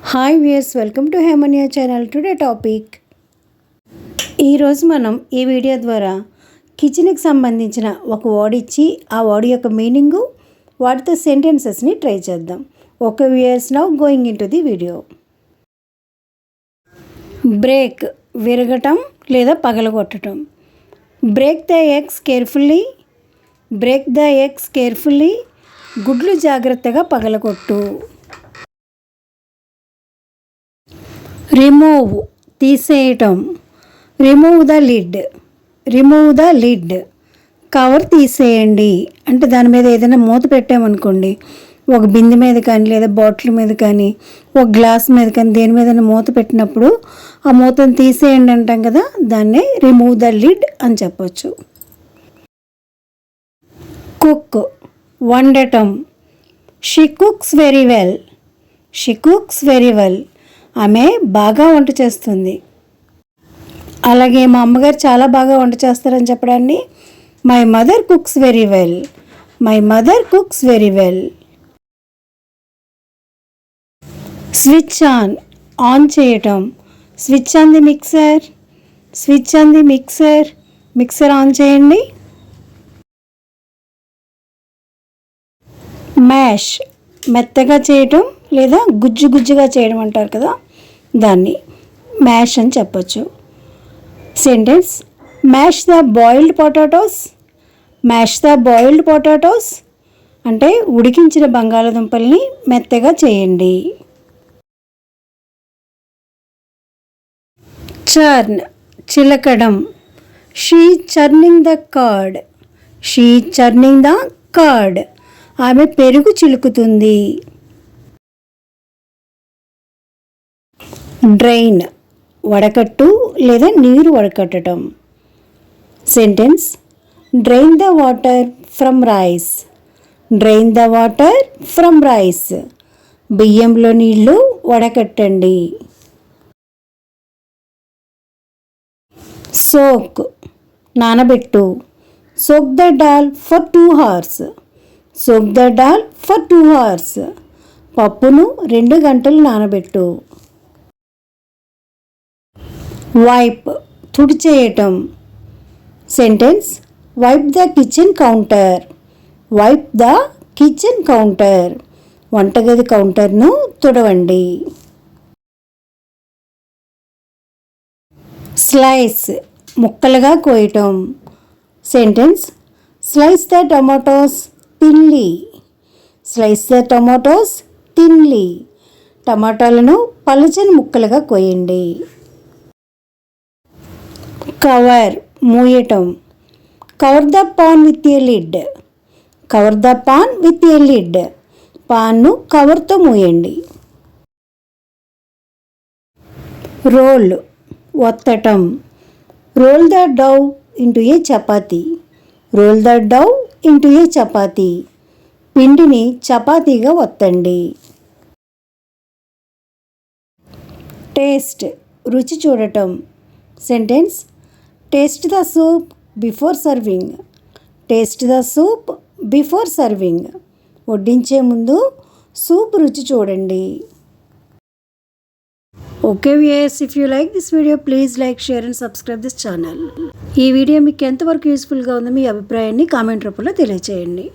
Hi viewers, welcome to Hemania channel. Today topic, ఈరోజు మనం ఈ వీడియో ద్వారా కిచెన్కి సంబంధించిన ఒక వర్డ్ ఇచ్చి ఆ వర్డ్ యొక్క మీనింగు వాటితో సెంటెన్సెస్ని ట్రై చేద్దాం. Okay viewers, now going into the video. Break, విరగటం లేదా పగలగొట్టడం. Break the eggs carefully, break the eggs carefully, గుడ్లు జాగ్రత్తగా పగలగొట్టు. రిమూవ్, తీసేయటం. Remove the lid, remove the lid, cover తీసేయండి. అంటే దాని మీద ఏదైనా మూత పెట్టామనుకోండి, ఒక బిందె మీద కానీ లేదా బాటిల్ మీద కానీ ఒక గ్లాస్ మీద కానీ దేని మీద మూత పెట్టినప్పుడు ఆ మూతను తీసేయండి అంటాం కదా, దాన్నే రిమూవ్ ద లిడ్ అని చెప్పొచ్చు. కుక్, వండటం. She cooks very well, she cooks very well, ఆమె బాగా వంట చేస్తుంది. అలాగే మా అమ్మగారు చాలా బాగా వంట చేస్తారని చెప్పడాన్ని my mother cooks very well, my mother cooks very well. Switch on, on చేయటం. Switch on the mixer, switch on the mixer, mixer on చేయండి. మ్యాష్, మెత్తగా చేయటం లేదా గుజ్జు గుజ్జుగా చేయడం అంటారు కదా, దాన్ని మ్యాష్ అని చెప్పచ్చు. Sentence, mash the boiled potatoes, mash the boiled potatoes అంటే ఉడికించిన బంగాళదుంపల్ని మెత్తగా చేయండి. చర్న్, చిలకడం. She churning the curd, she churning the curd, ఆమె పెరుగు చిలుకుతుంది. డ్రైన్, వడకట్టు లేదా నీరు వడకట్టడం. Sentence, drain the water from rice, drain the water from rice, బియ్యంలో నీళ్లు వడకట్టండి. సోక్, నానబెట్టు. Soak the dal for 2 hours, soak the dal for 2 hours, పప్పును 2 గంటలు నానబెట్టు. Wipe, తుడిచేయటం. Sentence, wipe the kitchen counter, wipe the kitchen counter, వంటగది కౌంటర్ను తుడవండి. స్లైస్, ముక్కలుగా కోయటం. Sentence, slice the tomatoes thinly, slice the tomatoes thinly, టమాటాలను పలుచని ముక్కలుగా కోయండి. కవర్, మూయటం. Cover the pan with a lid, cover the pan with a lid, పాన్ను కవర్తో మూయండి. రోల్, ఒత్తటం. Roll the dough into a chapati, roll the dough into a chapati, పిండిని చపాతీగా ఒత్తండి. టేస్ట్, రుచి చూడటం. Sentence, taste the soup before serving, taste the soup before serving, వడ్డించే ముందు సూప్ రుచి చూడండి. Okay viewers, if you like this video please like, share and subscribe this channel. ఈ వీడియో మీకు ఎంతవరకు యూస్ఫుల్గా ఉందో మీ అభిప్రాయాన్ని కామెంట్ రూపంలో తెలియచేయండి.